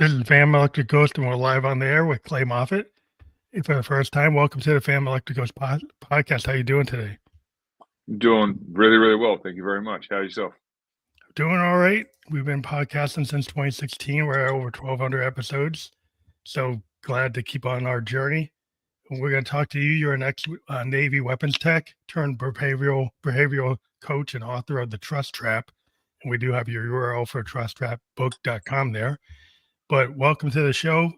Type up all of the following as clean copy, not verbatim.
This is Fam Electric Ghost, and we're live on the air with Clay Moffat. If for the first time, welcome to the Fam Electric Ghost podcast. How you doing today? Doing really, really well. Thank you very much. How are yourself? Doing all right. We've been podcasting since 2016. We're at over 1,200 episodes. So glad to keep on our journey. And we're going to talk to you. You're an ex-Navy weapons tech turned behavioral coach and author of The Trust Trap. And we do have your URL for trusttrapbook.com there. But welcome to the show.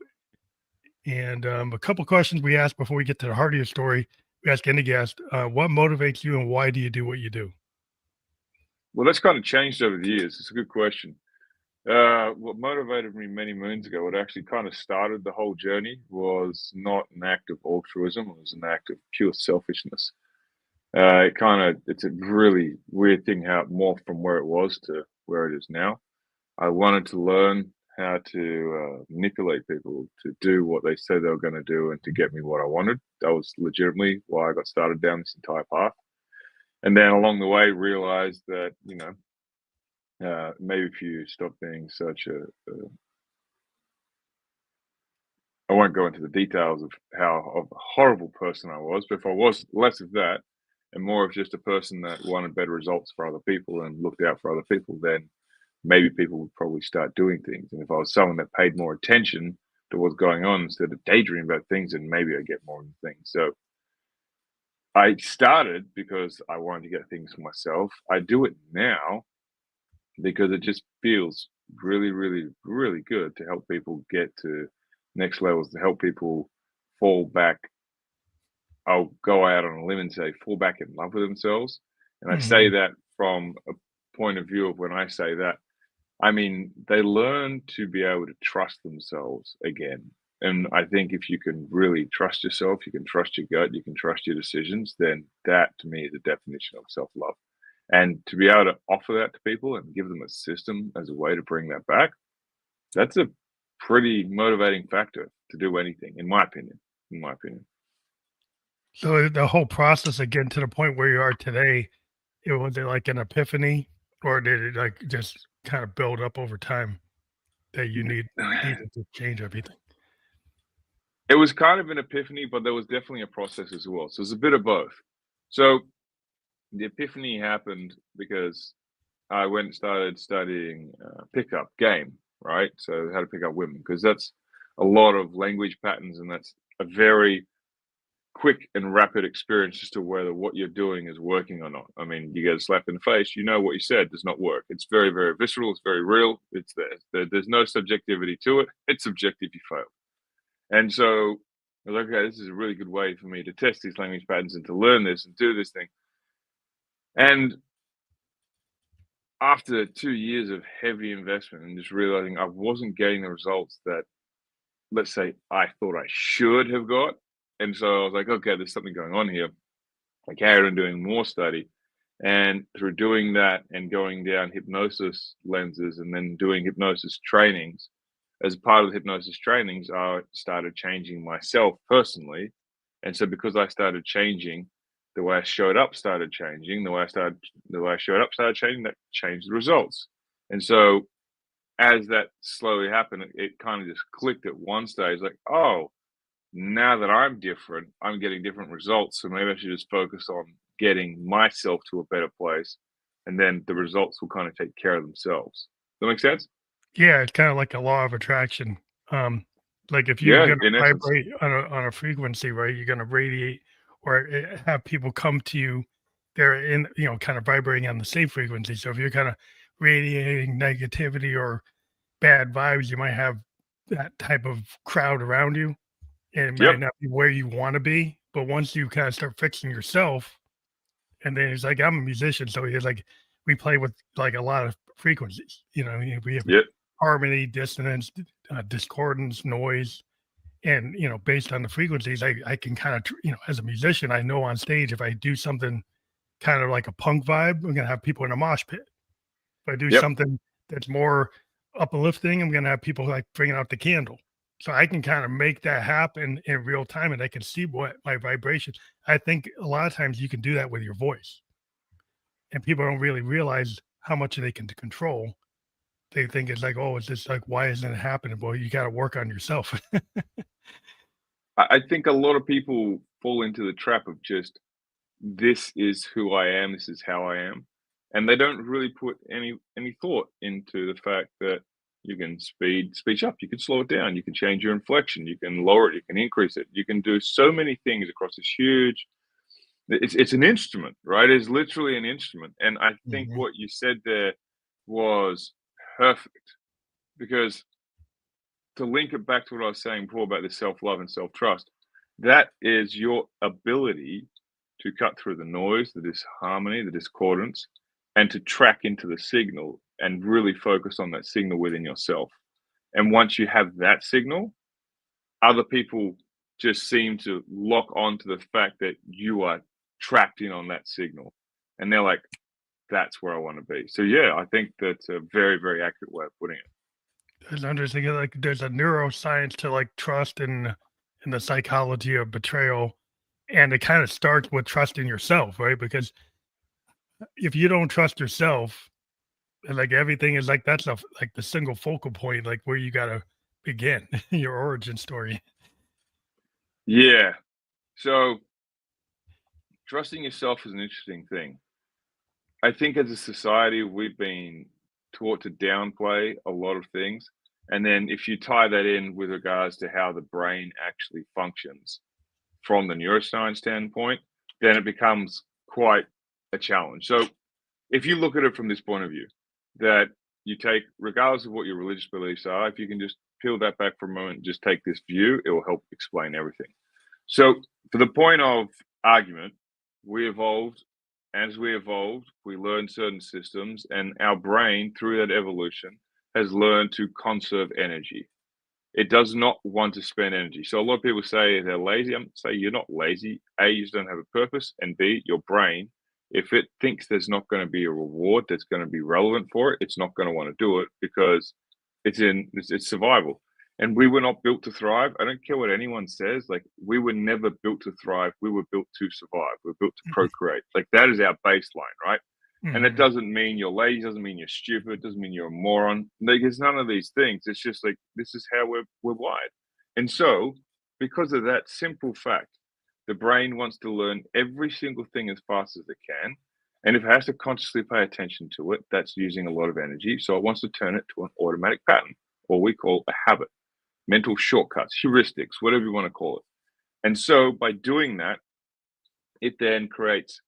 And a couple questions we ask before we get to the heart of your story. We ask any guest, what motivates you and why do you do what you do? Well, that's kind of changed over the years. It's a good question. What motivated me many moons ago, what actually kind of started the whole journey, was not an act of altruism. It was an act of pure selfishness. It's a really weird thing how it morphed from where it was to where it is now. I wanted to learn how to manipulate people to do what they said they were going to do and to get me what I wanted. That was legitimately why I got started down this entire path. And then along the way, realized that, maybe if you stop being such I won't go into the details of how of a horrible person I was, but if I was less of that and more of just a person that wanted better results for other people and looked out for other people, then maybe people would probably start doing things. And if I was someone that paid more attention to what's going on instead of daydreaming about things, then maybe I get more of the things. So I started because I wanted to get things for myself. I do it now because it just feels really, really, really good to help people get to next levels, to help people fall back. I'll go out on a limb and say fall back in love with themselves. And I say that from a point of view of when I say that, I mean, they learn to be able to trust themselves again. And I think if you can really trust yourself, you can trust your gut, you can trust your decisions, then that to me is the definition of self love. And to be able to offer that to people and give them a system as a way to bring that back, that's a pretty motivating factor to do anything, in my opinion. In my opinion. So the whole process of getting to the point where you are today, was it like an epiphany, or did it like just kind of build up over time that you needed to change everything? It was kind of an epiphany, but there was definitely a process as well. So it's a bit of both. So the epiphany happened because I went and started studying pickup game, right? So how to pick up women, because that's a lot of language patterns, and that's a very quick and rapid experience as to whether what you're doing is working or not. I mean, you get a slap in the face, you know what you said does not work. It's very, very visceral. It's very real. It's there. There's no subjectivity to it. It's subjective. You fail. And so I was like, okay, this is a really good way for me to test these language patterns and to learn this and do this thing. And after 2 years of heavy investment and just realizing I wasn't getting the results that, let's say, I thought I should have got. And so I was like, okay, there's something going on here. I carried on doing more study. And through doing that and going down hypnosis lenses and then doing hypnosis trainings, as part of the hypnosis trainings, I started changing myself personally. And so because I started changing, the way I showed up started changing. The way I showed up started changing. That changed the results. And so as that slowly happened, it kind of just clicked at one stage, like, oh, now that I'm different, I'm getting different results. So maybe I should just focus on getting myself to a better place, and then the results will kind of take care of themselves. Does that make sense? Yeah, it's kind of like a law of attraction. Like if you're Yeah, going to in essence. vibrate on a frequency, right, you're going to radiate or have people come to you. They're in, kind of vibrating on the same frequency. So if you're kind of radiating negativity or bad vibes, you might have that type of crowd around you, and it might Yep. not be where you want to be. But once you kind of start fixing yourself, and then it's like I'm a musician, so it's like we play with like a lot of frequencies. We have Yep. harmony, dissonance, discordance, noise, and based on the frequencies, I can kind of as a musician, I know on stage if I do something kind of like a punk vibe, I'm gonna have people in a mosh pit. If I do Yep. something that's more uplifting, I'm gonna have people like bringing out the candle. So I can kind of make that happen in real time, and I can see what my vibration. I think a lot of times you can do that with your voice, and people don't really realize how much they can control they think it's like, oh, it's just like, why isn't it happening? Well, you got to work on yourself. I think a lot of people fall into the trap of just, this is who I am, this is how I am. And they don't really put any thought into the fact that you can speech up, you can slow it down, you can change your inflection, you can lower it, you can increase it, you can do so many things across this huge. It's an instrument, right? It's literally an instrument. And I think Mhm. what you said there was perfect, because to link it back to what I was saying before about the self-love and self-trust, that is your ability to cut through the noise, the disharmony, the discordance, and to track into the signal and really focus on that signal within yourself. And once you have that signal, other people just seem to lock on to the fact that you are trapped in on that signal. And they're like, that's where I want to be. So yeah, I think that's a very, very accurate way of putting it. It's interesting. Like, there's a neuroscience to like trust and the psychology of betrayal, and it kind of starts with trusting yourself, right? Because if you don't trust yourself, and like everything is like that's like the single focal point, like where you gotta begin your origin story. Yeah. So trusting yourself is an interesting thing. I think as a society, we've been taught to downplay a lot of things. And then if you tie that in with regards to how the brain actually functions from the neuroscience standpoint, then it becomes quite a challenge. So if you look at it from this point of view, that you take, regardless of what your religious beliefs are, if you can just peel that back for a moment and just take this view, it will help explain everything. So, for the point of argument, we evolved. As we evolved, we learned certain systems, and our brain, through that evolution, has learned to conserve energy. It does not want to spend energy. So, a lot of people say they're lazy. I'm say you're not lazy. A, you just don't have a purpose, and B, your brain, if it thinks there's not going to be a reward that's going to be relevant for it, it's not going to want to do it because it's survival. And we were not built to thrive. I don't care what anyone says. Like, we were never built to thrive. We were built to survive. We're built to procreate. Like, that is our baseline, right? And it Mhm. doesn't mean you're lazy, doesn't mean you're stupid, doesn't mean you're a moron. Like, it's none of these things. It's just like, this is how we're wired. And so, because of that simple fact, the brain wants to learn every single thing as fast as it can. And if it has to consciously pay attention to it, that's using a lot of energy. So it wants to turn it to an automatic pattern, or we call a habit, mental shortcuts, heuristics, whatever you want to call it. And so by doing that, it then creates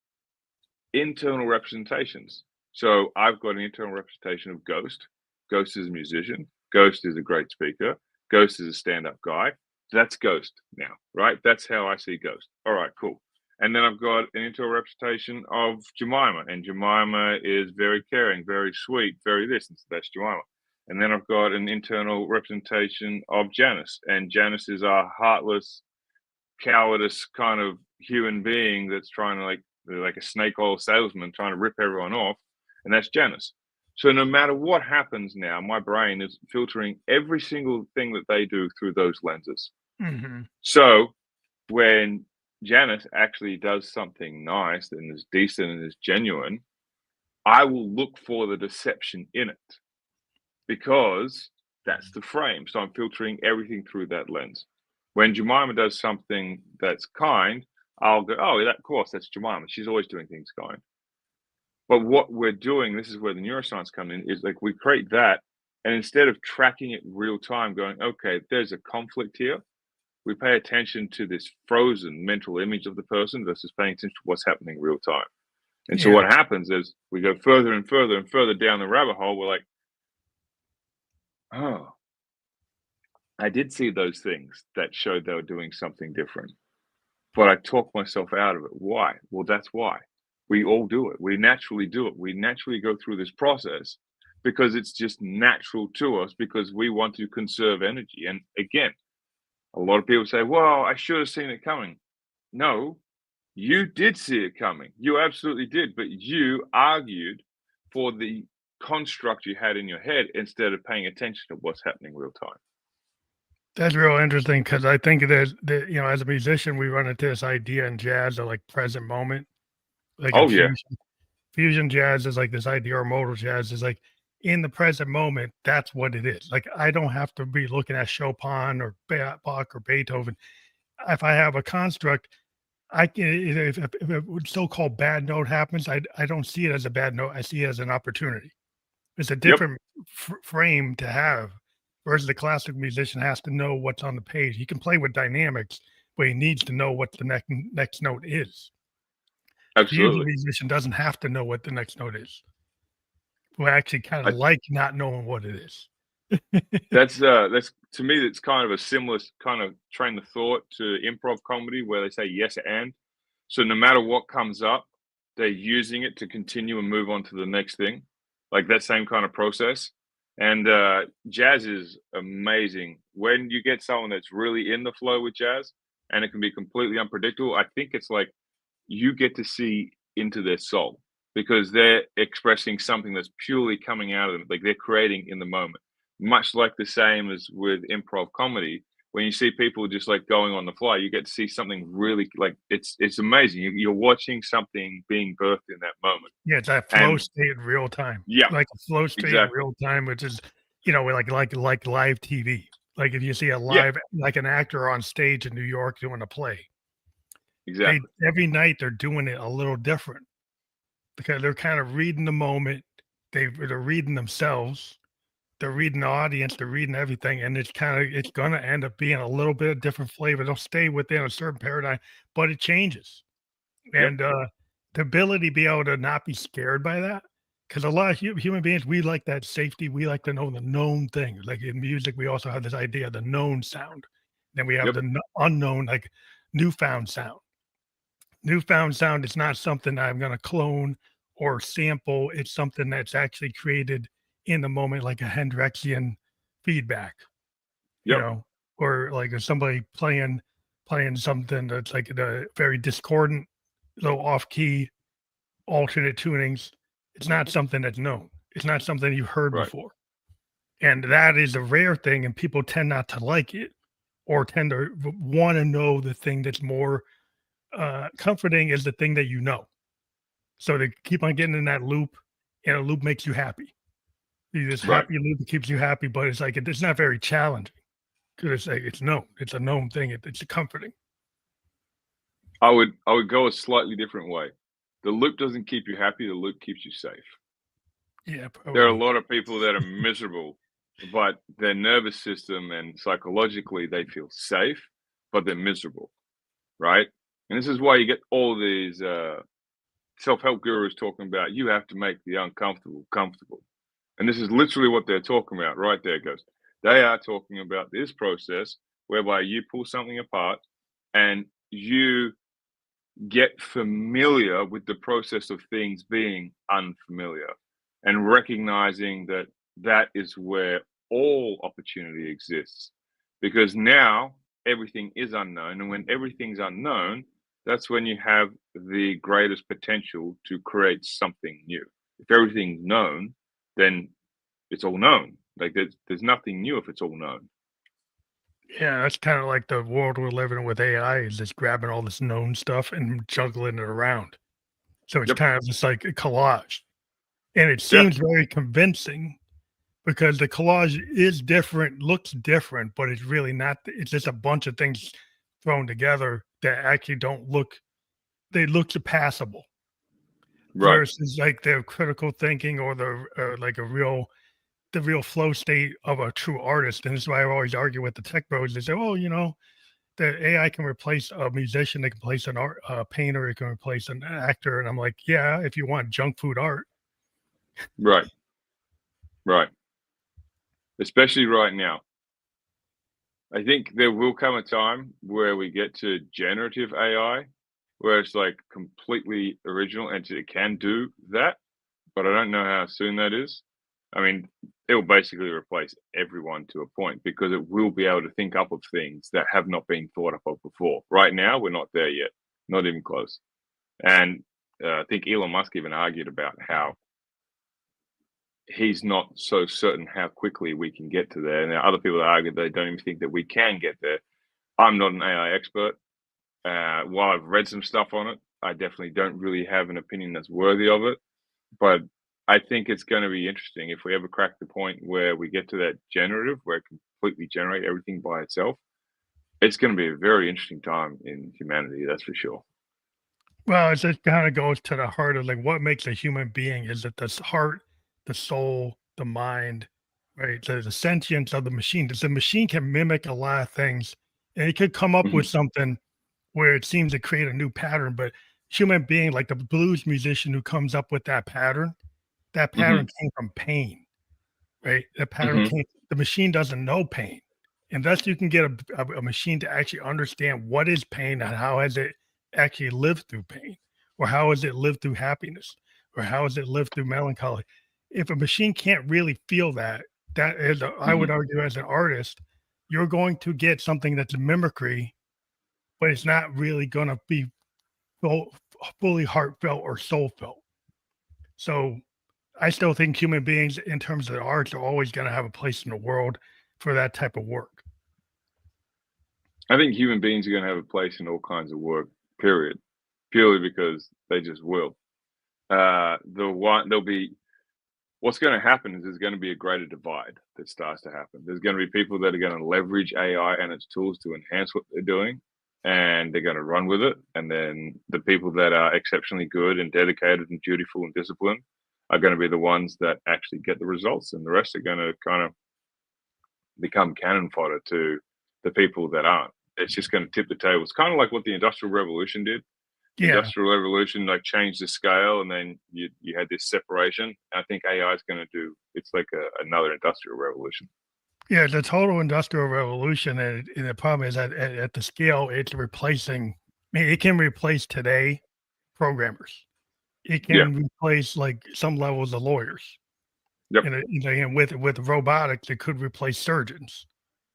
internal representations. So I've got an internal representation of Ghost. Ghost is a musician. Ghost is a great speaker. Ghost is a stand-up guy. That's Ghost now, right? That's how I see Ghost. All right, cool. And then I've got an internal representation of Jemima, and Jemima is very caring, very sweet, very this, and so that's Jemima. And then I've got an internal representation of Janice, and Janice is a heartless, cowardice kind of human being that's trying to like a snake oil salesman trying to rip everyone off, and that's Janice. So no matter what happens now, my brain is filtering every single thing that they do through those lenses. Mhm. So when Janice actually does something nice and is decent and is genuine, I will look for the deception in it because that's the frame. So I'm filtering everything through that lens. When Jemima does something that's kind, I'll go, oh, that, of course, that's Jemima. She's always doing things kind. But what we're doing, this is where the neuroscience comes in, is like we create that. And instead of tracking it real time, going, okay, there's a conflict here, we pay attention to this frozen mental image of the person versus paying attention to what's happening real time. And so Yeah. what happens is we go further and further and further down the rabbit hole. We're like, oh, I did see those things that showed they were doing something different, but I talked myself out of it. Why? Well, that's why. We all do it. We naturally do it. We naturally go through this process because it's just natural to us because we want to conserve energy. And again, a lot of people say, well, I should have seen it coming. No, you did see it coming. You absolutely did. But you argued for the construct you had in your head instead of paying attention to what's happening real time. That's real interesting because I think that as a musician, we run into this idea in jazz of like present moment, like in Oh, yeah. fusion. Fusion jazz is like this idea, or modal jazz is like in the present moment, that's what it is. Like, I don't have to be looking at Chopin or Bach or Beethoven. If I have a construct, I can, if a so-called bad note happens, I don't see it as a bad note. I see it as an opportunity. It's a Yep. different frame to have, versus the classical musician has to know what's on the page. He can play with dynamics, but he needs to know what the next note is. The fusion Absolutely. musician doesn't have to know what the next note is. We actually kind I, of like not knowing what it is. that's to me, that's kind of a similar kind of train of thought to improv comedy where they say yes and. So no matter what comes up, they're using it to continue and move on to the next thing, like that same kind of process. And jazz is amazing when you get someone that's really in the flow with jazz, and it can be completely unpredictable. I think it's like you get to see into their soul because they're expressing something that's purely coming out of them, like they're creating in the moment. Much like the same as with improv comedy, when you see people just like going on the fly, you get to see something really like it's amazing. You're watching something being birthed in that moment, Yeah, it's that flow and state in real time, yeah, like a flow state in exactly, real time, which is, like live TV. Like if you see a yeah, live, like an actor on stage in New York doing a play, they exactly, every night they're doing it a little different because they're kind of reading the moment. They're reading themselves. They're reading the audience. They're reading everything, and it's gonna end up being a little bit of different flavor. They'll stay within a certain paradigm, but it changes. yep, And, the ability to be able to not be scared by that, because a lot of human beings, we like that safety, we like to know the known things, like in music, we also have this idea of the known sound, then we have yep, the unknown, like newfound sound. Newfound sound is not something I'm gonna clone or sample, it's something that's actually created in the moment, like a Hendrixian feedback, you yep, know, or like if somebody playing something that's like the very discordant, low off key alternate tunings. It's not something that's known. It's not something you've heard right, before. And that is a rare thing, and people tend not to like it or tend to want to know the thing that's more comforting is the thing that you know. So they keep on getting in that loop, and a loop makes you happy. This right. happy loop that keeps you happy, but it's like it's not very challenging because it's like it's known. It's a known thing. It's comforting. I would go a slightly different way. The loop doesn't keep you happy. The loop keeps you safe. Yeah, There are a probably. lot of people that are miserable, but their nervous system and psychologically they feel safe, but they're miserable, right? And this is why you get all these self-help gurus talking about you have to make the uncomfortable comfortable. And this is literally what they're talking about right there, goes. They are talking about this process whereby you pull something apart and you get familiar with the process of things being unfamiliar and recognizing that that is where all opportunity exists because now everything is unknown, and when everything's unknown, that's when you have the greatest potential to create something new. If everything's known, then it's all known. Like there's nothing new if it's all known. Yeah, that's kind of like the world we're living in with AI is just grabbing all this known stuff and juggling it around. So it's Yep. kind of just like a collage. And it Yeah. seems very convincing because the collage is different, looks different, but it's really not. It's just a bunch of things thrown together that actually don't look, they look passable Right. versus like the critical thinking or the like the real flow state of a true artist. And this is why I always argue with the tech bros. They say, oh, the AI can replace a musician, they can replace an art painter, it can replace an actor. And I'm like, yeah, if you want junk food art. Right. Right. Especially right now. I think there will come a time where we get to generative AI, where it's like completely original and it can do that, but I don't know how soon that is. I mean, it will basically replace everyone to a point because it will be able to think up of things that have not been thought up of before. Right now, we're not there yet, not even close. And I think Elon Musk even argued about how he's not so certain how quickly we can get to there. And there are other people that argue they don't even think that we can get there. I'm not an AI expert. While I've read some stuff on it, I definitely don't really have an opinion that's worthy of it. But I think it's going to be interesting if we ever crack the point where we get to that generative, where it can completely generate everything by itself. It's going to be a very interesting time in humanity, that's for sure. Well, it just kind of goes to the heart of like what makes a human being. Is it the heart, the soul, the mind, right? The sentience of the machine. Because the machine can mimic a lot of things, and it could come up with Hmm. something where it seems to create a new pattern. But human being, like the blues musician who comes up with that pattern Hmm. came from pain, right? That pattern Hmm. came. The machine doesn't know pain, and thus you can get a machine to actually understand what is pain and how has it actually lived through pain, or how has it lived through happiness, or how has it lived through melancholy. If a machine can't really feel that, that is, I would Hmm. argue, as an artist, you're going to get something that's a mimicry, but it's not really going to be full, fully heartfelt or soul felt. So I still think human beings, in terms of the arts, are always going to have a place in the world for that type of work. I think human beings are going to have a place in all kinds of work, period, purely because they just will. There'll be what's going to happen is there's going to be a greater divide that starts to happen. There's going to be people that are going to leverage AI and its tools to enhance what they're doing, and they're going to run with it. And then the people that are exceptionally good and dedicated and dutiful and disciplined are going to be the ones that actually get the results, and the rest are going to kind of become cannon fodder to the people that aren't. It's just going to tip the tables, kind of like what the Industrial Revolution did. Yeah, Industrial Revolution like changed the scale, and then you had this separation. I think AI is going to do. It's like another Industrial Revolution. yeah, the total industrial revolution, and the problem is that at the scale, it's replacing. I mean, it can replace today programmers. It Yeah. can replace like some levels of lawyers, Yep. and with robotics, it could replace surgeons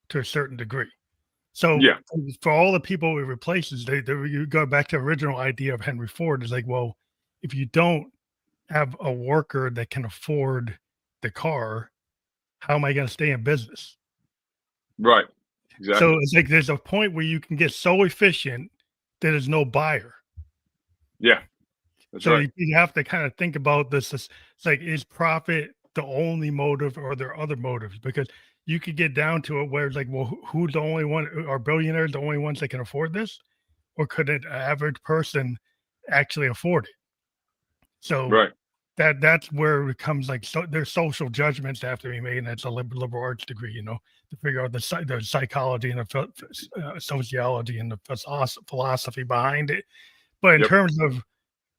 to a certain degree. So Yeah. for all the people it replaces, you go back to the original idea of Henry Ford. Is like, well, if you don't have a worker that can afford the car, how am I going to stay in business? Right. So Exactly. it's like there's a point where you can get so efficient that there's no buyer. Yeah. That's So right. you have to kind of think about this. It's like, is profit the only motive, or are there other motives? Because you could get down to it where it's like, well, who's the only one? Are billionaires the only ones that can afford this, or could an average person actually afford it? So Right. that's where it becomes like, so there's social judgments that have to be made, and that's a liberal arts degree, to figure out the psychology and the sociology and the philosophy behind it. But in Yep. terms of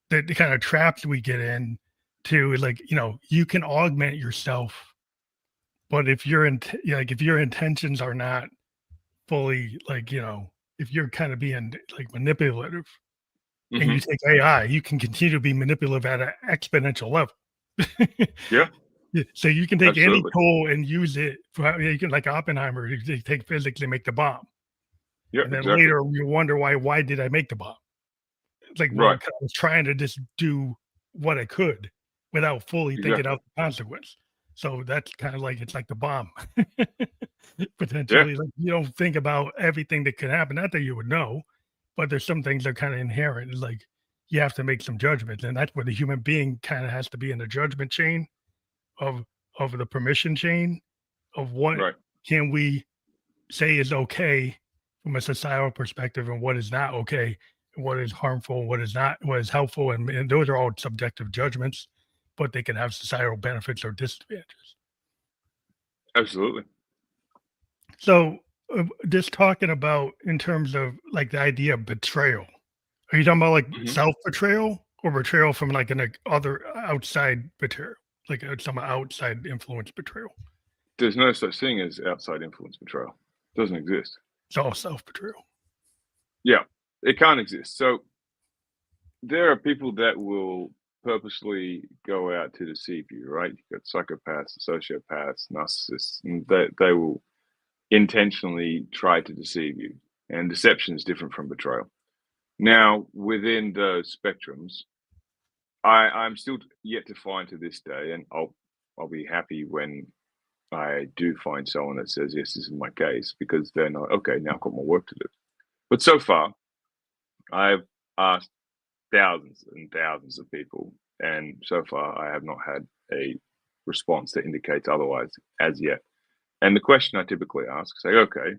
the kind of traps we get in to, like, you can augment yourself, but if like if your intentions are not fully, like, if you're kind of being like manipulative, and you Hmm. take AI, you can continue to be manipulative at an exponential level. Yeah. Yeah, so you can take any Absolutely. tool and use it for, you can, like Oppenheimer, they take physics and make the bomb, Yeah. and then Exactly. later you wonder why did I make the bomb? It's like, well, Right. 'cause I was trying to just do what I could without fully thinking Exactly. out the consequence. So that's kind of like, it's like the bomb. Yeah. Potentially, like, you don't think about everything that could happen. Not that you would know, but there's some things that are kind of inherent. It's like you have to make some judgments, and that's where the human being kind of has to be in the judgment chain of the permission chain of what Right. can we say is okay from a societal perspective, and what is not okay, and what is harmful, what is not, what is helpful, and those are all subjective judgments, but they can have societal benefits or disadvantages. Absolutely. So, just talking about in terms of like the idea of betrayal. Are you talking about like Hmm. self betrayal, or betrayal from like an other outside betrayal, like some outside influence betrayal? There's no such thing as outside influence betrayal. It doesn't exist. It's all self betrayal. Yeah. It can't exist. So there are people that will purposely go out to deceive you, right? You've got psychopaths, sociopaths, narcissists, and they will intentionally try to deceive you. And deception is different from betrayal. Now, within those spectrums, I'm still yet to find to this day, and I'll be happy when I do find someone that says, yes, this is my case, because then okay, now I've got more work to do. But so far, I've asked thousands and thousands of people And so far, I have not had a response that indicates otherwise as yet. And the question I typically ask, say, okay,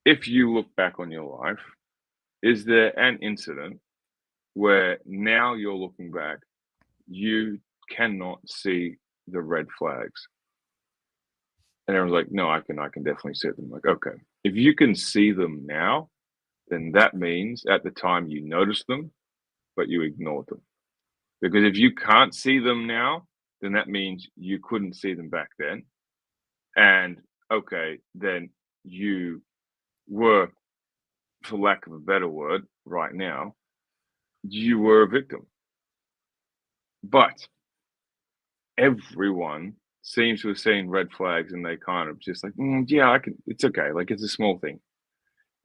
if you look back on your life, is there an incident where now you're looking back, you cannot see the red flags? And everyone's like, no, I can definitely see them. Like, okay, if you can see them now, then that means at the time you noticed them, but you ignored them. Because if you can't see them now, then that means you couldn't see them back then. And okay, then you were, for lack of a better word, right now, you were a victim. But everyone seems to have seen red flags and they kind of just like, yeah, it's okay. Like, it's a small thing.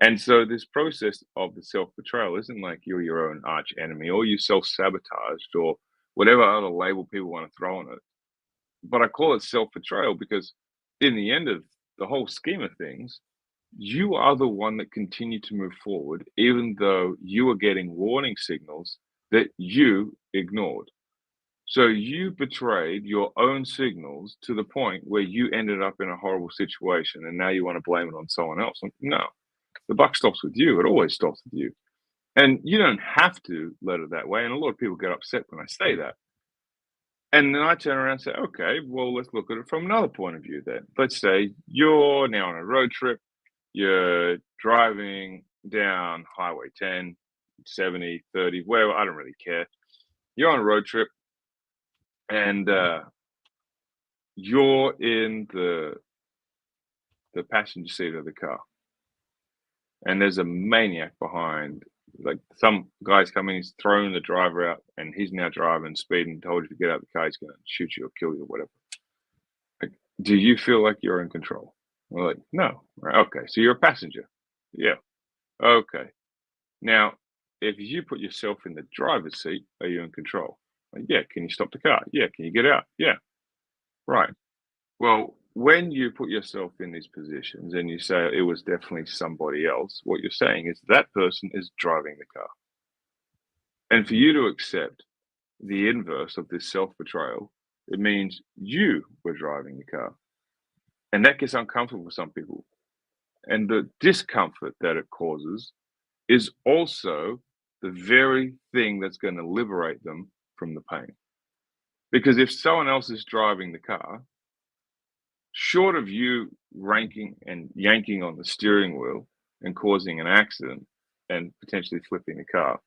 And so this process of the self-betrayal isn't like you're your own arch enemy or you self-sabotaged or whatever other label people want to throw on it. But I call it self-betrayal because in the end of the whole scheme of things, you are the one that continued to move forward, even though you were getting warning signals that you ignored. So you betrayed your own signals to the point where you ended up in a horrible situation and now you want to blame it on someone else. No, the buck stops with you. It always stops with you. And you don't have to let it that way. And a lot of people get upset when I say that. And then I turn around and say, okay, well, let's look at it from another point of view then. Let's say you're now on a road trip. You're driving down Highway 10, 70, 30, whatever. I don't really care. You're on a road trip and you're in the passenger seat of the car. And there's a maniac behind. Like some guy's coming, he's throwing the driver out, and he's now driving, speeding, told you to get out of the car, he's going to shoot you or kill you or whatever. Like, do you feel like you're in control? We're like, no. Right, okay, so you're a passenger. Yeah. Okay. Now, if you put yourself in the driver's seat, are you in control? Like, yeah. Can you stop the car? Yeah. Can you get out? Yeah. Right. Well, when you put yourself in these positions and you say it was definitely somebody else, what you're saying is that person is driving the car. And for you to accept the inverse of this self-betrayal, it means you were driving the car. And that gets uncomfortable for some people. And the discomfort that it causes is also the very thing that's going to liberate them from the pain. Because if someone else is driving the car, short of you ranking and yanking on the steering wheel and causing an accident and potentially flipping the car,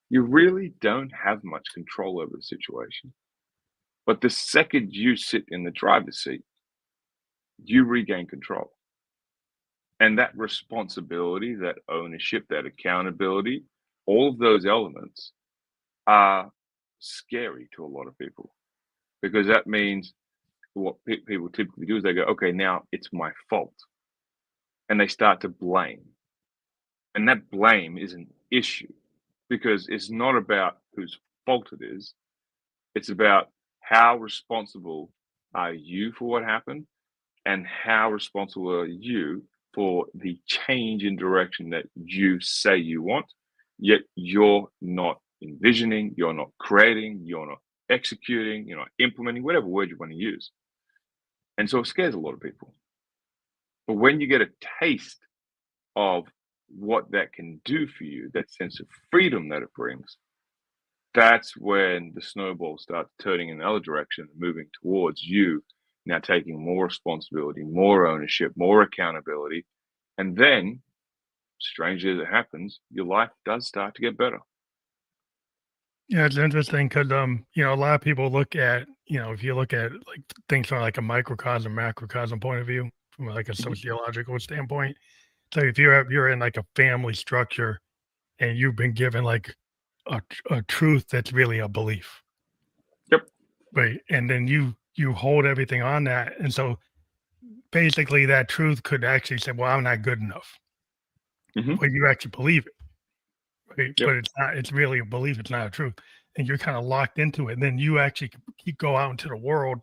you really don't have much control over the situation. But the second you sit in the driver's seat, you regain control. And that responsibility, that ownership, that accountability, all of those elements are scary to a lot of people because that means what people typically do is they go, okay, now it's my fault. And they start to blame. And that blame is an issue because it's not about whose fault it is. It's about how responsible are you for what happened and how responsible are you for the change in direction that you say you want, yet you're not envisioning, you're not creating, you're not executing, you're not implementing, whatever word you want to use. And so it scares a lot of people. But when you get a taste of what that can do for you, that sense of freedom that it brings, that's when the snowball starts turning in the other direction, moving towards you now taking more responsibility, more ownership, more accountability. And then, strangely as it happens, your life does start to get better. Yeah, it's interesting because a lot of people look at, if you look at like things from like a microcosm, macrocosm point of view, from like a sociological standpoint. So if you're in like a family structure and you've been given like a truth that's really a belief, Yep. right? And then you hold everything on that, and so basically that truth could actually say, "Well, I'm not good enough," but you actually believe it. Right? Yep. But it's not, it's really a belief, it's not a truth. And you're kind of locked into it. And then you actually go out into the world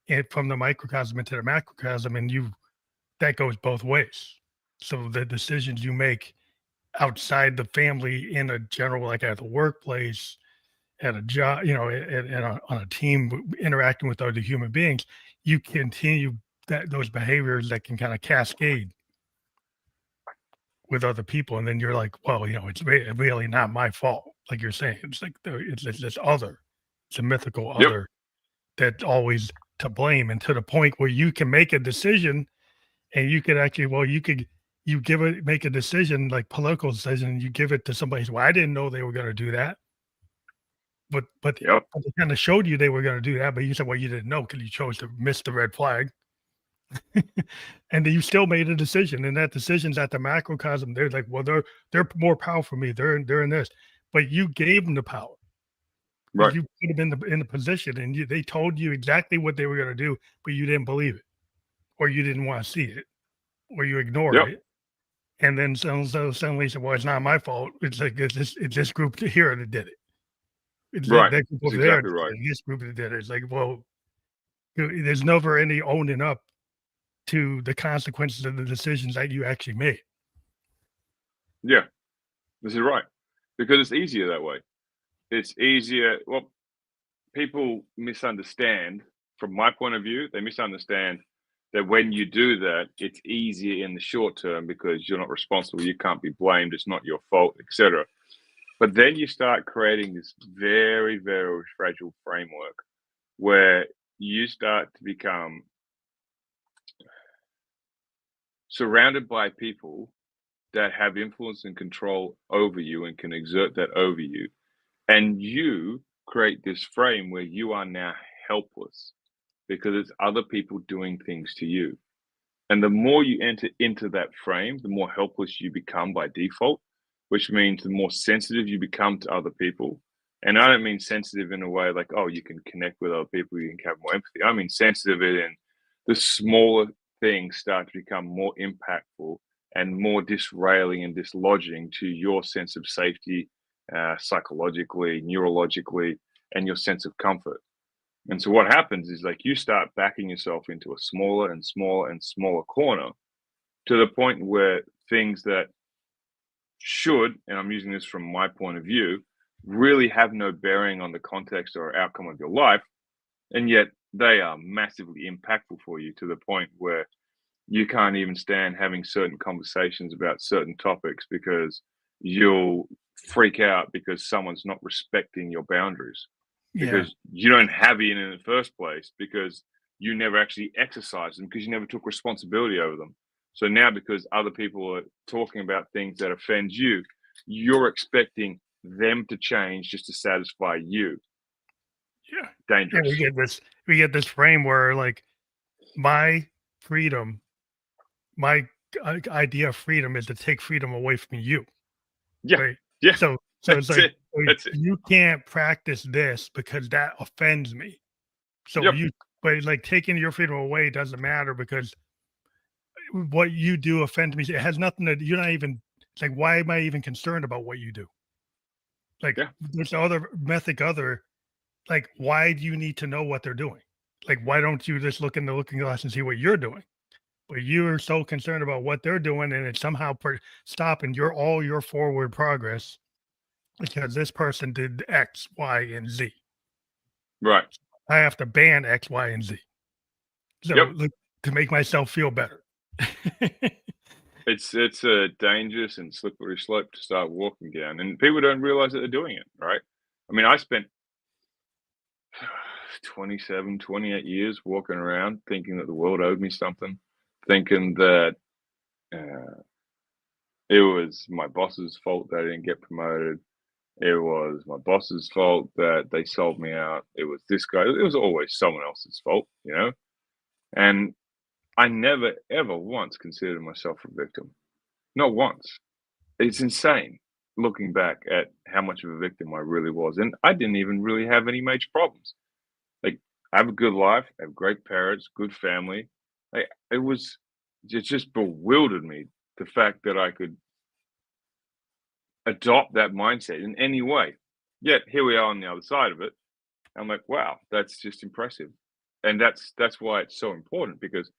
and from the microcosm into the macrocosm, and that goes both ways. So the decisions you make outside the family in a general, like at the workplace, at a job, on a team interacting with other human beings, you continue those behaviors that can kind of cascade with other people, and then you're like, well, it's really not my fault. Like you're saying, it's like it's this other, it's a mythical Yep. other that's always to blame, and to the point where you can make a decision, and you could actually, you make a decision, like political decision, and you give it to somebody. Well, I didn't know they were going to do that, but Yep. they kind of showed you they were going to do that, but you said, well, you didn't know because you chose to miss the red flag. And then you still made a decision, and that decision's at the macrocosm. They're like, well, they're more powerful than me. They're in this, but you gave them the power. Right. You put them in the position, and they told you exactly what they were going to do, but you didn't believe it, or you didn't want to see it, or you ignored Yep. it. And then suddenly said, well, it's not my fault. It's like it's this group here that did it. It's Right. that group That's over there, exactly right. this group that did it. It's like, well, there's never any owning up to the consequences of the decisions that you actually made. Yeah, this is right. Because it's easier that way. It's easier. Well, people misunderstand, from my point of view, they misunderstand that when you do that, it's easier in the short term because you're not responsible, you can't be blamed, it's not your fault, etc. But then you start creating this very, very fragile framework where you start to become surrounded by people that have influence and control over you and can exert that over you. And you create this frame where you are now helpless because it's other people doing things to you. And the more you enter into that frame, the more helpless you become by default, which means the more sensitive you become to other people. And I don't mean sensitive in a way like, oh, you can connect with other people, you can have more empathy. I mean sensitive in the smaller things start to become more impactful and more disrailing and dislodging to your sense of safety, psychologically, neurologically, and your sense of comfort. And so what happens is like you start backing yourself into a smaller and smaller and smaller corner to the point where things that should, and I'm using this from my point of view, really have no bearing on the context or outcome of your life. And yet they are massively impactful for you to the point where you can't even stand having certain conversations about certain topics because you'll freak out because someone's not respecting your boundaries Yeah. because you don't have it in the first place because you never actually exercised them because you never took responsibility over them. So now because other people are talking about things that offend you, you're expecting them to change just to satisfy you. Yeah. Yeah. Dangerous. We get this frame where like my freedom, my idea of freedom is to take freedom away from you. Yeah. Right. Yeah. So it's That's like, it. That's it. you can't practice this because that offends me. So Yep. but like taking your freedom away doesn't matter because what you do offends me. It has nothing to, you're not even, it's like, why am I even concerned about what you do? Like, Yeah. there's other mythic other, like, why do you need to know what they're doing? Like, why don't you just look in the looking glass and see what you're doing? But you're so concerned about what they're doing, and it's somehow stopping all your forward progress because this person did X, Y, and Z. Right. I have to ban X, Y, and Z. So Yep. look, to make myself feel better. It's a dangerous and slippery slope to start walking down, and people don't realize that they're doing it, right? I mean, I spent 27, 28 years walking around thinking that the world owed me something, thinking that uh, it was my boss's fault that I didn't get promoted. It was my boss's fault that they sold me out. It was this guy. It was always someone else's fault, you know? And I never, ever once considered myself a victim. Not once. It's insane looking back at how much of a victim I really was. And I didn't even really have any major problems. Like, I have a good life, I have great parents, good family. It just bewildered me the fact that I could adopt that mindset in any way. Yet here we are on the other side of it. I'm like, wow, that's just impressive. And that's why it's so important because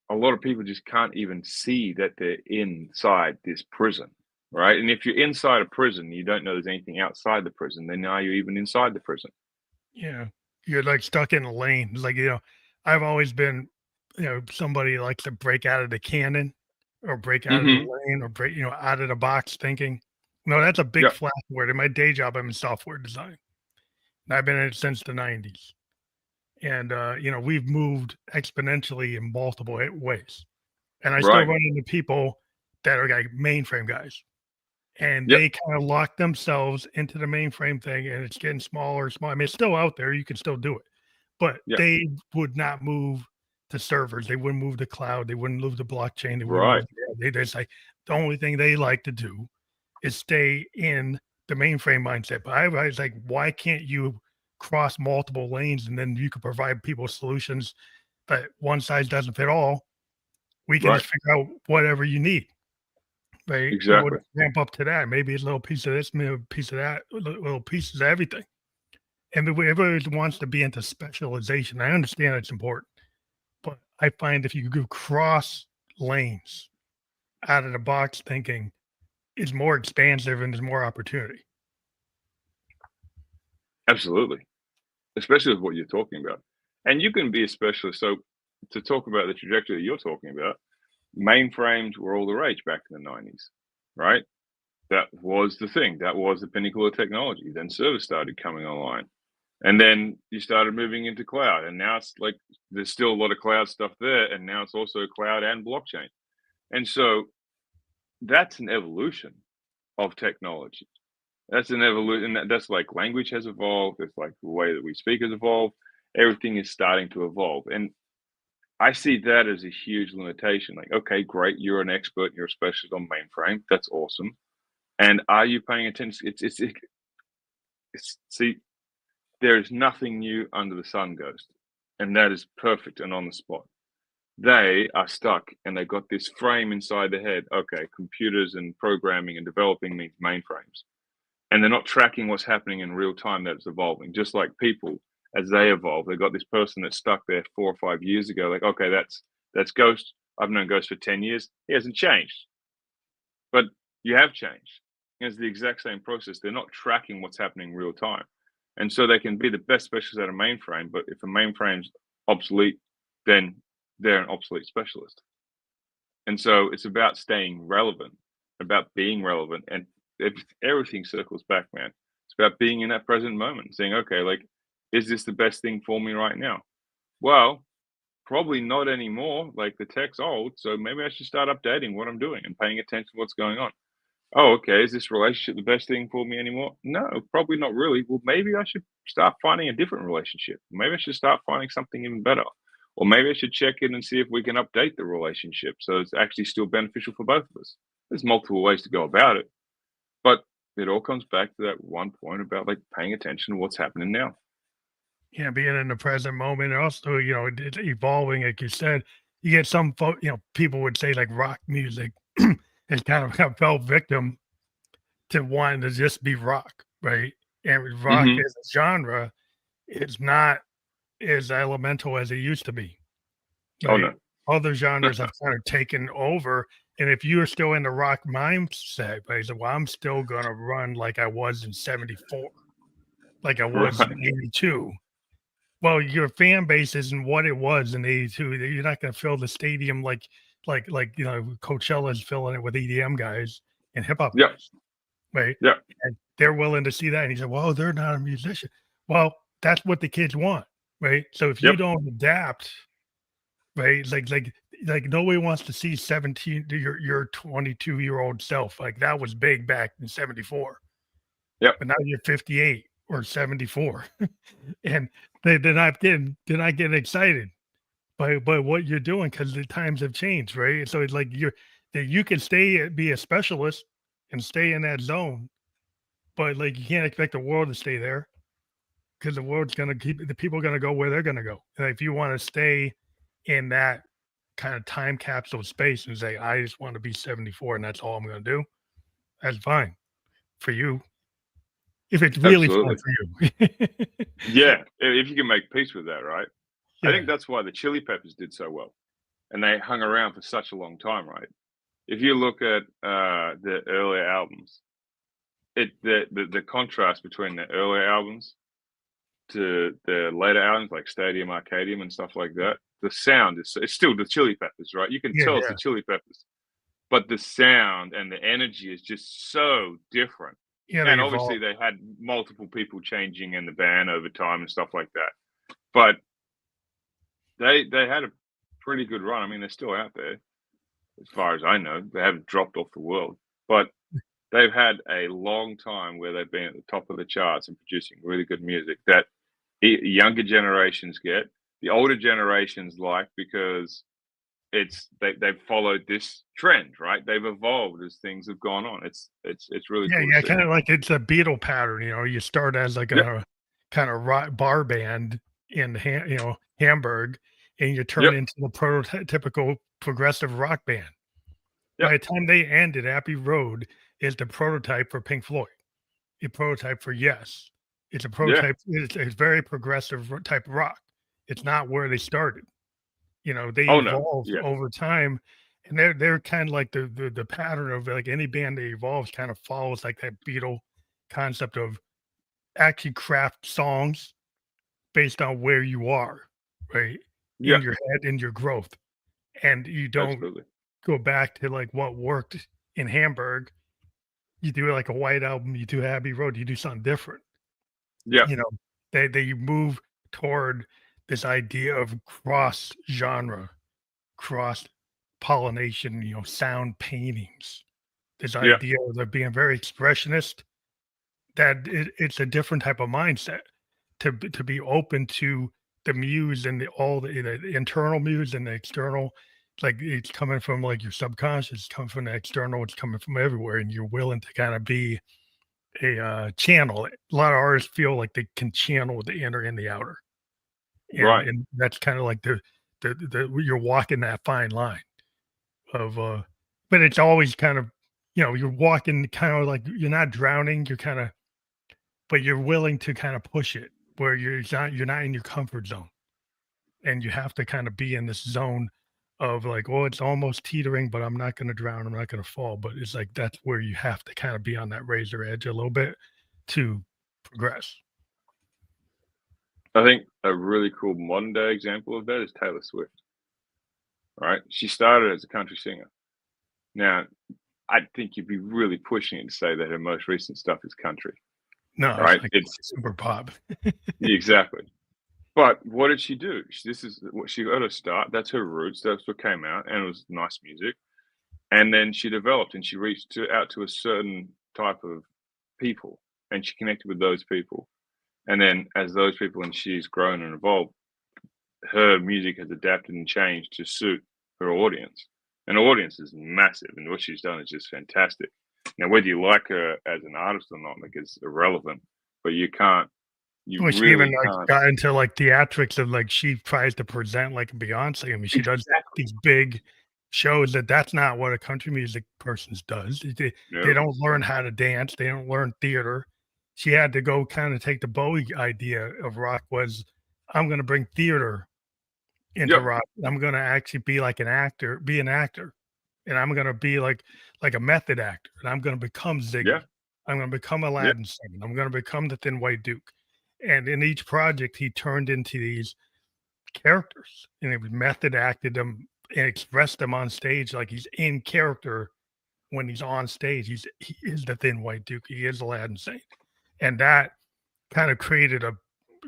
a lot of people just can't even see that they're inside this prison, right? And if you're inside a prison, you don't know there's anything outside the prison, then are you even inside the prison? Yeah. You're like stuck in a lane. It's like, I've always been, somebody likes to break out of the canon or break out of the Mm-hmm. lane or break, out of the box thinking. No, that's a big Yeah, flash word. In my day job, I'm in software design. And I've been in it since the 90s. And, we've moved exponentially in multiple ways. And I still right. run into people that are like mainframe guys. And Yep, they kind of lock themselves into the mainframe thing, and it's getting smaller and smaller. I mean, it's still out there, you can still do it, but yep, they would not move to servers, they wouldn't move to cloud, they wouldn't move to blockchain, they wouldn't right. move they just like the only thing they like to do is stay in the mainframe mindset. But I was like, why can't you cross multiple lanes and then you could provide people solutions that one size doesn't fit all? We can Right. just figure out whatever you need. Right, and we'll Exactly. ramp up to that. Maybe a little piece of this, maybe a piece of that, little pieces of everything. And whoever wants to be into specialization, I understand it's important, but I find if you go cross lanes, out of the box thinking is more expansive and there's more opportunity. Absolutely. Especially with what you're talking about. And you can be a specialist. So to talk about the trajectory that you're talking about, mainframes were all the rage back in the 90s, right? That was the thing. That was the pinnacle of technology. Then servers started coming online. And then you started moving into cloud. And now it's like there's still a lot of cloud stuff there. And now it's also cloud and blockchain. And so that's an evolution of technology. That's an evolution. That's like language has evolved. It's like the way that we speak has evolved. Everything is starting to evolve. And I see that as a huge limitation. Like, okay, great. You're an expert. You're a specialist on mainframe. That's awesome. And are you paying attention? See, there is nothing new under the sun, Ghost. And that is perfect and on the spot. They are stuck and they've got this frame inside their head. Okay, computers and programming and developing means mainframes. And they're not tracking what's happening in real time that it's evolving. Just like people, as they evolve, they've got this person that's stuck there 4 or 5 years ago. Like, okay, that's Ghost. I've known Ghost for 10 years. He hasn't changed, but you have changed. It's the exact same process. They're not tracking what's happening in real time, and so they can be the best specialist at a mainframe. But if a mainframe's obsolete, then they're an obsolete specialist. And so it's about staying relevant, about being relevant, and everything circles back, man. It's about being in that present moment, saying, okay, like, is this the best thing for me right now? Well, probably not anymore. Like the tech's old, so maybe I should start updating what I'm doing and paying attention to what's going on. Oh, okay. Is this relationship the best thing for me anymore? No, probably not really. Well, maybe I should start finding a different relationship. Maybe I should start finding something even better. Or maybe I should check in and see if we can update the relationship so it's actually still beneficial for both of us. There's multiple ways to go about it, but it all comes back to that one point about like paying attention to what's happening now. Yeah, being in the present moment, and also, it's evolving, like you said. You get some, people would say like rock music has kind of fell victim to wanting to just be rock, right? And rock Hmm. as a genre is not as elemental as it used to be, Oh right? no. Other genres have kind of taken over. And if you're still in the rock mindset, right, so, well, I'm still gonna run like I was in '74, like I was in Right. '82. Well, your fan base isn't what it was in '82. You're not gonna fill the stadium like Coachella's filling it with EDM guys and hip hop Yep. guys, right? Yep. And they're willing to see that. And he said, well, they're not a musician. Well, that's what the kids want, right? So if you Yep. don't adapt, right, like nobody wants to see 17 your 22-year-old self. Like that was big back in '74, Yep. but now you're 58 or 74. And they're not getting excited by what you're doing because the times have changed, right? So it's like you can be a specialist and stay in that zone, but like you can't expect the world to stay there because the world's gonna keep the people are gonna go where they're gonna go. And if you want to stay in that kind of time capsule space and say, I just want to be 74 and that's all I'm gonna do, that's fine for you. If it's really fun Absolutely. for you. Yeah. If you can make peace with that, right? I think Yeah. that's why the Chili Peppers did so well, and they hung around for such a long time, right? if you look at the earlier albums, the contrast between the earlier albums to the later albums like Stadium Arcadium and stuff like that, the sound is it's still the Chili Peppers, right? You can Yeah, tell it's yeah, the Chili Peppers, but the sound and the energy is just so different. yeah. They And obviously, evolved. they had multiple people changing in the band over time and stuff like that. But they had a pretty good run. I mean, they're still out there, as far as I know. They haven't dropped off the world, but they've had a long time where they've been at the top of the charts and producing really good music that younger generations get, the older generations like, because they've followed this trend, right? They've evolved as things have gone on. It's really Yeah, cool to yeah. see. Kind of like it's a Beatle pattern. You start as like Yep, a kind of rock bar band in Hamburg, and you turn yep, into the prototypical progressive rock band. yep, By the time they ended, Abbey Road is the prototype for Pink Floyd, a prototype for Yes. It's a yeah. prototype. It's very progressive type of rock. It's not where they started. They Oh no, evolved yeah, over time, and they're kind of like the pattern of like any band that evolves kind of follows like that Beatle concept of actually craft songs based on where you are, right? yeah, In your head, in your growth. And you don't absolutely. go back to like what worked in Hamburg. You do like a White Album, you do Abbey Road, you do something different. Yeah, You know, they move toward this idea of cross genre, cross pollination, sound paintings. This yeah, idea of it being very expressionist, that it's a different type of mindset to be open to the muse and the internal muse and the external. Like it's coming from like your subconscious, it's coming from the external, it's coming from everywhere, and you're willing to kind of be a channel. A lot of artists feel like they can channel the inner and the outer, and right. and that's kind of like the you're walking that fine line of but it's always kind of you're walking kind of like you're not drowning, you're kind of but you're willing to kind of push it where you're not in your comfort zone, and you have to kind of be in this zone of like, oh, it's almost teetering, but I'm not going to drown, I'm not going to fall. But it's like that's where you have to kind of be on that razor edge a little bit to progress. I think a really cool modern day example of that is Taylor Swift. Right, she started as a country singer. Now, I think you'd be really pushing it to say that her most recent stuff is country. No, it's Right, like it's super pop. exactly. But what did she do? This is what she got her start. That's her roots. That's what came out, and it was nice music. And then she developed, and she reached out to a certain type of people, and she connected with those people. And then, as those people and she's grown and evolved, her music has adapted and changed to suit her audience. And the audience is massive, and what she's done is just fantastic. Now, whether you like her as an artist or not, like, is irrelevant. But you Well, she even really like can't. got into like theatrics of like she tries to present like Beyonce. I mean, she does Exactly. these big shows that's not what a country music person does. They No. don't learn how to dance. They don't learn theater. She had to go kind of take the Bowie idea of rock was I'm going to bring theater into Yep. rock. I'm going to actually be like be an actor, and I'm going to be like a method actor, and I'm going to become Yeah. Ziggy. I'm going to become Yeah. Aladdin singing. I'm going to become the Thin White Duke. And in each project, he turned into these characters, and he method acted them and expressed them on stage like he's in character when he's on stage. He is the Thin White Duke. He is Aladdin Sane, and that kind of created a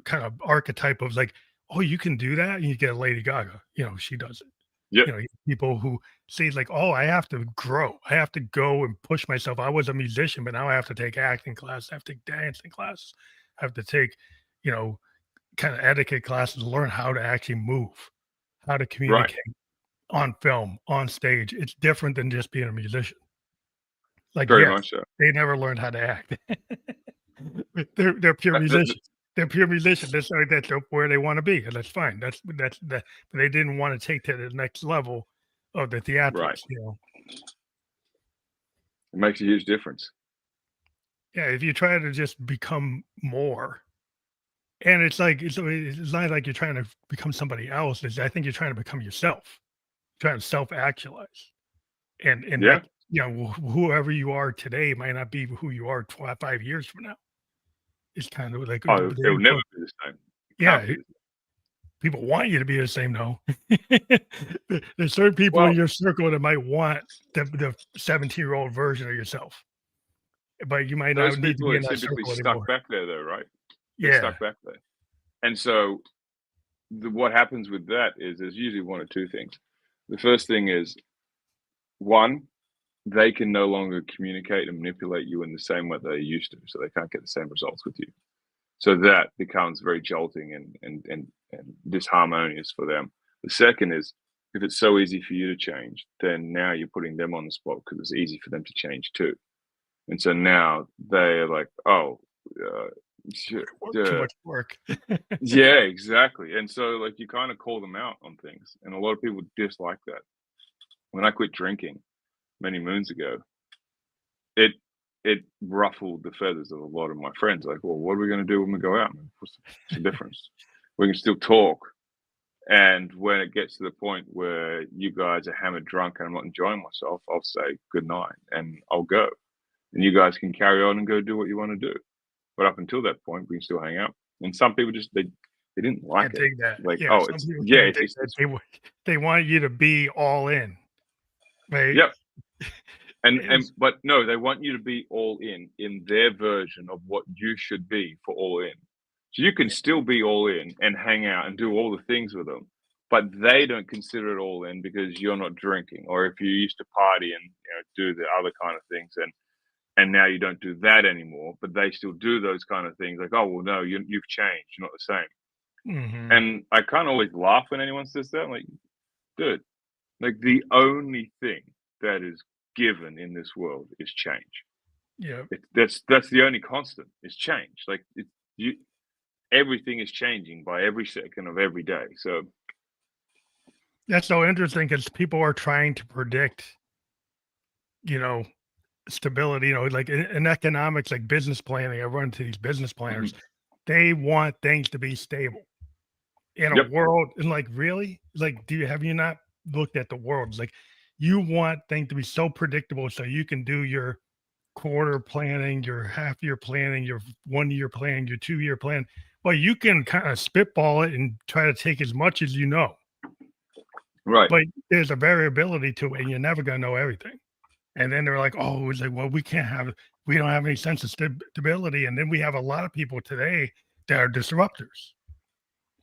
kind of archetype of like, oh, you can do that. And you get Lady Gaga. She does it. Yep. People who see like, oh, I have to grow. I have to go and push myself. I was a musician, but now I have to take acting classes. I have to take dancing classes. I have to take, you know, kind of etiquette classes to learn how to actually move, how to Right. communicate on film, on stage. It's different than just being a musician. Like, Very yes, much so. they never learned how to act. They're pure musicians. They're pure musicians. That's where they want to be, and that's fine. That's that. But they didn't want to take to the next level of the Right. theatrics. It makes a huge difference. Yeah. If you try to just become more, and it's not like you're trying to become somebody else. I think you're trying to become yourself. Trying to self actualize. and Yeah. that, whoever you are today might not be who you are 5 years from now. It's kind of like Oh, the it'll never influence. be the same. It can't Yeah, be the same. people want you to be the same though. There's certain people in Well, your circle that might want the 17-year-old version of yourself, but you might those not need to people be are in that typically circle stuck anymore. back there, though, right? They're Yeah. stuck back there. And so what happens with that is there's usually one or two things. The first thing is, one, they can no longer communicate and manipulate you in the same way they used to, so they can't get the same results with you. So that becomes very jolting and disharmonious for them. The second is, if it's so easy for you to change, then now you're putting them on the spot because it's easy for them to change too. And so now they're like, oh, uh, Too uh, much work. yeah, exactly. And so, like, you kind of call them out on things, and a lot of people dislike that. When I quit drinking many moons ago, it it ruffled the feathers of a lot of my friends. Like, well, what are we going to do when we go out? What's the difference? We can still talk. And when it gets to the point where you guys are hammered drunk and I'm not enjoying myself, I'll say good night and I'll go. And you guys can carry on and go do what you want to do. But up until that point, we can still hang out. And some people just they didn't like Can't it. dig that. Like, Yeah, oh, some it's people yeah, can't dig that. They want you to be all in, right? yep. And It's but no, they want you to be all in their version of what you should be for all in. So you can still be all in and hang out and do all the things with them, but they don't consider it all in because you're not drinking, or if you used to party and do the other kind of things, and now you don't do that anymore, but they still do those kind of things. Like, oh well, no, you've changed, you're not the same. mhm. And I kind of always laugh when anyone says that. I'm like, dude, like the only thing that is given in this world is change. Yeah. That's the only constant is change. Like you, everything is changing by every second of every day. So That's so interesting because people are trying to predict, you know, stability, like in economics, like business planning. I run into these business planners. mhm. They want things to be stable in a Yep, world. And like, really? Like, have you not looked at the world? It's like you want things to be so predictable so you can do your quarter planning, your half year planning, your 1 year plan, your 2 year plan. Well, you can kind of spitball it and try to take as much as you know, right, but there's a variability to it, and you're never going to know everything. And then they're like, oh, it's like, well, we don't have any sense of stability. And then we have a lot of people today that are disruptors.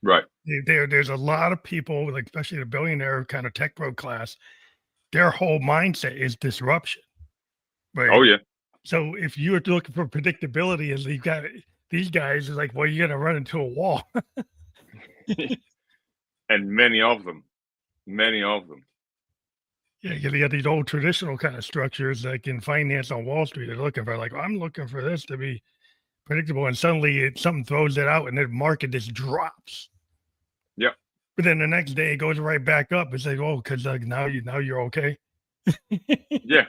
right. There's a lot of people, like especially the billionaire kind of tech bro class, their whole mindset is disruption, Oh right? yeah, So if you're looking for predictability, as you've got these guys is like, well, you're gonna run into a wall. and many of them. Yeah, you got these old traditional kind of structures like in finance on Wall Street. They're looking for like, I'm looking for this to be predictable, and suddenly something throws it out, and the market just drops. Yep, But then the next day it goes right back up. It's like, oh, because like now you're okay. yeah.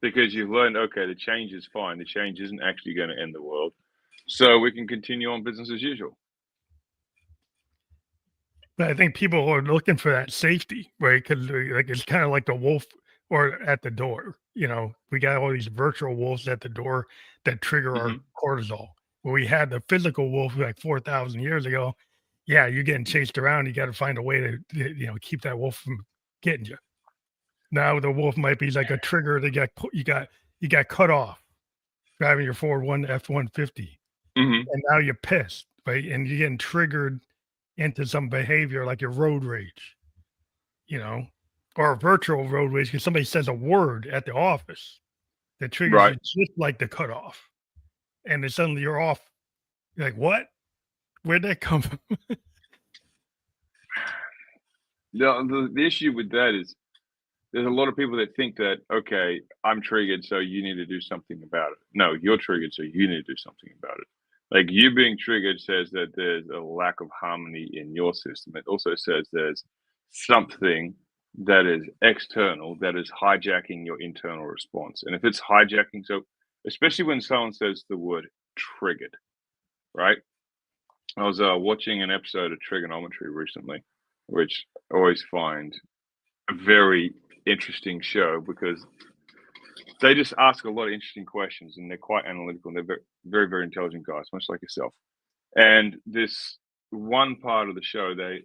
Because you've learned, okay, the change is fine. The change isn't actually going to end the world, so we can continue on business as usual. But I think people are looking for that safety, right? Because like it's kind of like the wolf or at the door. We got all these virtual wolves at the door that trigger our hmm cortisol. Where we had the physical wolf like 4,000 years ago. Yeah, you're getting chased around. You got to find a way to keep that wolf from getting you. Now the wolf might be like a trigger that you got cut off driving your Ford one F-150, hmm and now you're pissed, right? And you're getting triggered into some behavior like your road rage, you know, or a virtual road rage because somebody says a word at the office that triggers Right. you just like the cutoff. And then suddenly you're off. You're like, what? Where'd that come from? The issue with that is there's a lot of people that think that, okay, I'm triggered, so you need to do something about it. No, you're triggered, so you need to do something about it. Like you being triggered says that there's a lack of harmony in your system. It also says there's something that is external that is hijacking your internal response. And if it's hijacking, so especially when someone says the word triggered, right? I was watching an episode of Trigonometry recently, which I always find very interesting show because they just ask a lot of interesting questions, and they're quite analytical, and they're very, very, very intelligent guys, much like yourself. And this one part of the show, they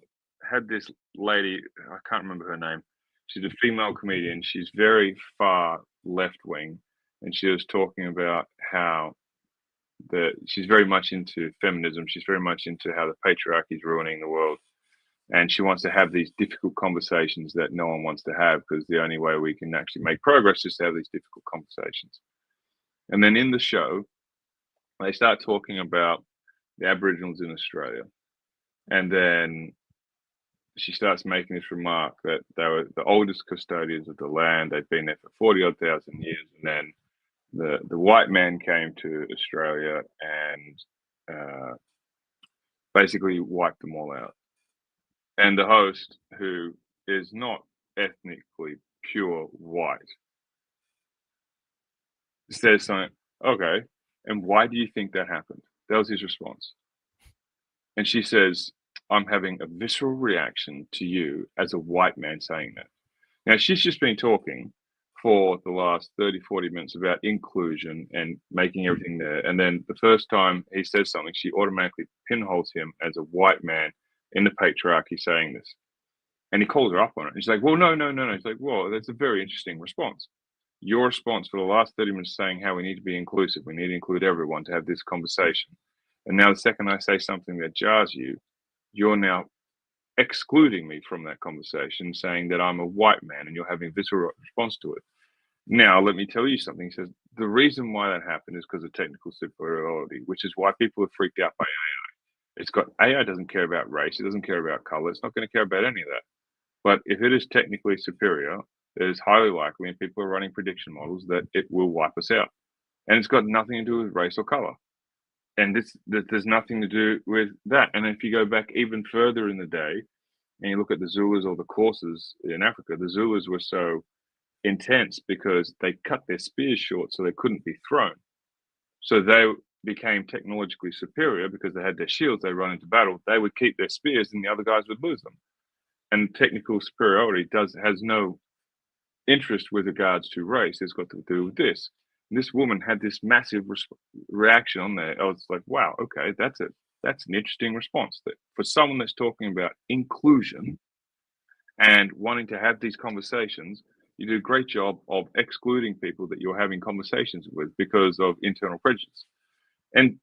had this lady, I can't remember her name. She's a female comedian. She's very far left wing, and she was talking about how she's very much into feminism. She's very much into how the patriarchy is ruining the world. And she wants to have these difficult conversations that no one wants to have, because the only way we can actually make progress is to have these difficult conversations. And then in the show, they start talking about the Aboriginals in Australia. And then she starts making this remark that they were the oldest custodians of the land. They've been there for 40 odd thousand years. And then the white man came to Australia and basically wiped them all out. And the host, who is not ethnically pure white, says something, okay, and why do you think that happened? That was his response. And she says, I'm having a visceral reaction to you as a white man saying that. Now, she's just been talking for the last 30, 40 minutes about inclusion and making everything there. And then the first time he says something, she automatically pinholes him as a white man in the patriarchy saying this. And he calls her up on it. And she's like, well, no. He's like, well, that's a very interesting response. Your response for the last 30 minutes saying how we need to be inclusive, we need to include everyone to have this conversation. And now the second I say something that jars you, you're now excluding me from that conversation, saying that I'm a white man, and you're having a visceral response to it. Now, let me tell you something. He says, the reason why that happened is because of technical superiority, which is why people are freaked out by AI. AI doesn't care about race. It doesn't care about color. It's not going to care about any of that. But if it is technically superior, it is highly likely, and people are running prediction models, that it will wipe us out. And it's got nothing to do with race or color. And there's nothing to do with that. And if you go back even further in the day, and you look at the Zulus or the Xhosas in Africa, the Zulus were so intense because they cut their spears short so they couldn't be thrown. So they became technologically superior because they had their shields, they run into battle, they would keep their spears and the other guys would lose them. And technical superiority has no interest with regards to race. It's got to do with this. And this woman had this massive reaction on there. I was like, wow, okay, that's it. That's an interesting response. That for someone that's talking about inclusion and wanting to have these conversations, you do a great job of excluding people that you're having conversations with because of internal prejudice. And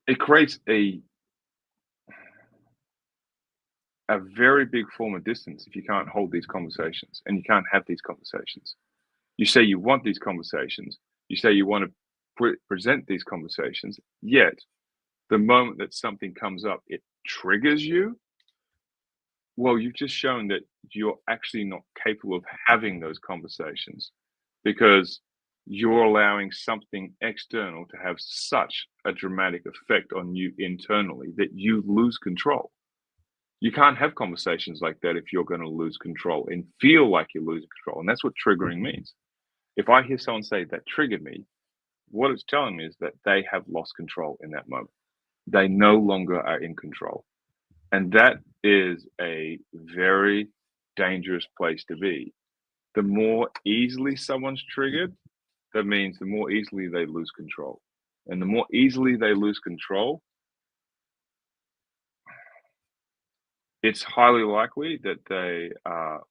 it creates a very big form of distance if you can't hold these conversations and you can't have these conversations. You say you want these conversations. You say you want to present these conversations, yet the moment that something comes up, it triggers you. Well, you've just shown that you're actually not capable of having those conversations because you're allowing something external to have such a dramatic effect on you internally that you lose control. You can't have conversations like that if you're going to lose control and feel like you're losing control. And that's what triggering means. If I hear someone say that triggered me, what it's telling me is that they have lost control in that moment. They no longer are in control. And that is a very dangerous place to be. The more easily someone's triggered, that means the more easily they lose control. And the more easily they lose control, it's highly likely that they are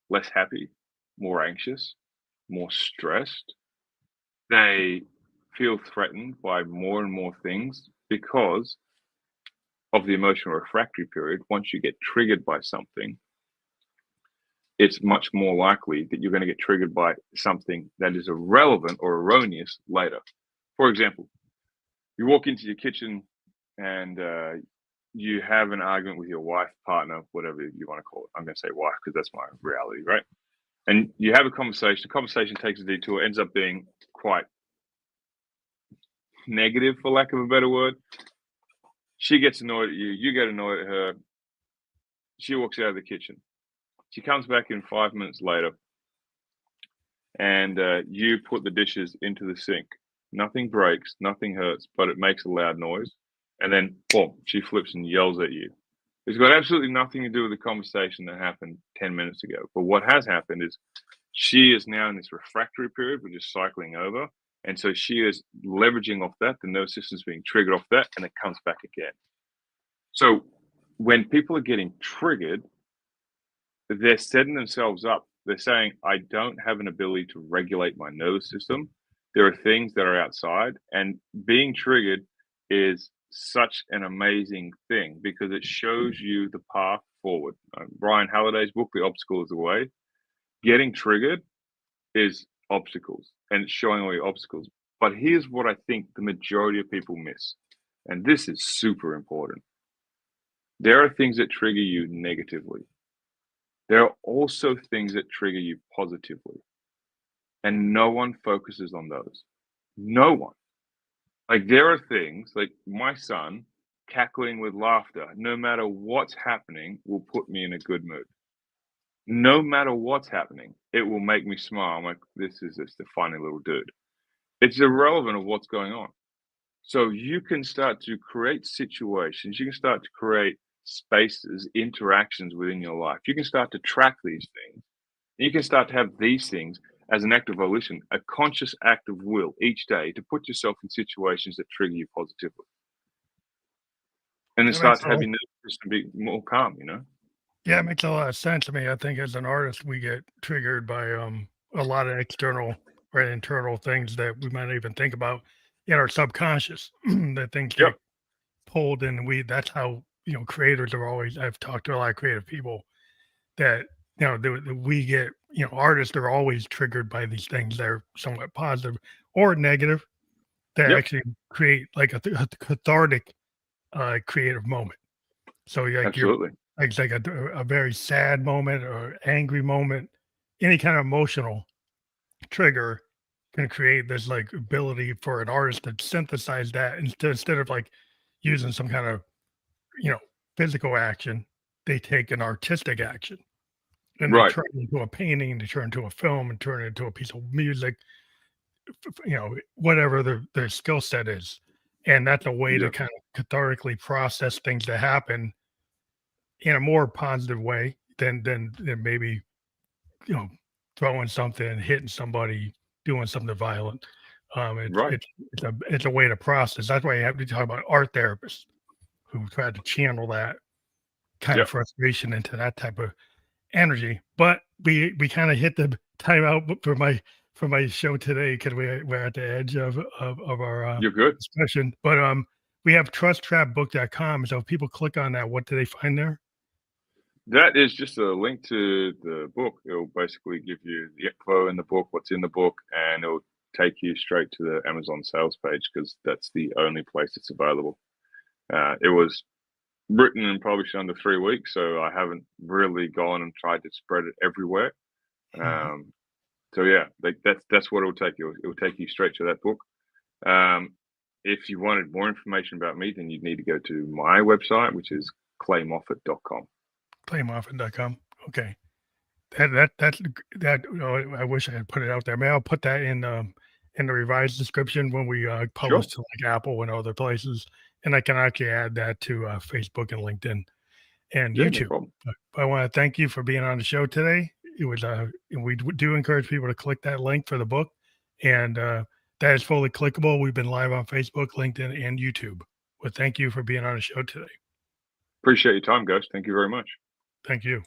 less happy, more anxious, more stressed. They feel threatened by more and more things because of the emotional refractory period. Once you get triggered by something, it's much more likely that you're going to get triggered by something that is irrelevant or erroneous later. For example, you walk into your kitchen and you have an argument with your wife, partner, whatever you want to call it. I'm going to say wife because that's my reality, right? And you have a conversation. The conversation takes a detour, ends up being quite negative, for lack of a better word. She gets annoyed at you. You get annoyed at her. She walks out of the kitchen. She comes back in 5 minutes later, and you put the dishes into the sink. Nothing breaks, nothing hurts, but it makes a loud noise. And then, boom, she flips and yells at you. It's got absolutely nothing to do with the conversation that happened 10 minutes ago. But what has happened is she is now in this refractory period, which is cycling over. And so she is leveraging off that. The nervous system is being triggered off that, and it comes back again. So when people are getting triggered, they're setting themselves up. They're saying, I don't have an ability to regulate my nervous system. There are things that are outside, and being triggered is such an amazing thing because it shows you the path forward. Brian Halliday's book, The Obstacle is the Way. Getting triggered is obstacles, and it's showing all your obstacles. But here's what I think the majority of people miss, and this is super important. There are things that trigger you negatively. There are also things that trigger you positively, and no one focuses on those. No one. Like, there are things like my son cackling with laughter, no matter what's happening, will put me in a good mood. No matter what's happening, it will make me smile. I'm like, this is just a funny little dude. It's irrelevant of what's going on. So you can start to create situations, you can start to create spaces, interactions within your life. You can start to track these things. You can start to have these things as an act of volition, a conscious act of will each day to put yourself in situations that trigger you positively. And then start to have your nervous system be more calm, you know? Yeah, it makes a lot of sense. I mean, I think as an artist, we get triggered by a lot of external or internal things that we might not even think about in our subconscious. That things Yep. get pulled in. That's how, creators are always. I've talked to a lot of creative people that we get, artists are always triggered by these things that are somewhat positive or negative that Yep. actually create like a cathartic creative moment. So like Absolutely. it's like a very sad moment or angry moment, any kind of emotional trigger can create this like ability for an artist to synthesize that instead of like using some kind of, you know, physical action, they take an artistic action and they Right. turn it into a painting, they turn it into a film and turn it into a piece of music, whatever their skill set is. And that's a way to Yep. kind of cathartically process things that happen in a more positive way than maybe, you know, throwing something, hitting somebody, doing something violent. It's Right. it's it's a way to process. That's why you have to talk about art therapists who try to channel that kind of Yep. frustration into that type of energy. But we kind of hit the timeout for my show today because we're at the edge of our You're good. discussion. But we have trusttrapbook.com. So if people click on that, what do they find there? That is just a link to the book. It'll basically give you the info in the book, what's in the book, and it'll take you straight to the Amazon sales page because that's the only place it's available. It was written and published under 3 weeks, so I haven't really gone and tried to spread it everywhere. So yeah, like that's what it'll take you. It will take you straight to that book. If you wanted more information about me, then you'd need to go to my website, which is claymoffat.com. Claymoffat.com. Okay. That I wish I had put it out there. Maybe I'll put that in the revised description when we publish to like Apple and other places, and I can actually add that to Facebook and LinkedIn and Yeah, YouTube. no problem. But I want to thank you for being on the show today. It was and we do encourage people to click that link for the book, and that is fully clickable. We've been live on Facebook, LinkedIn, and YouTube. But thank you for being on the show today. Appreciate your time, guys. Thank you very much. Thank you.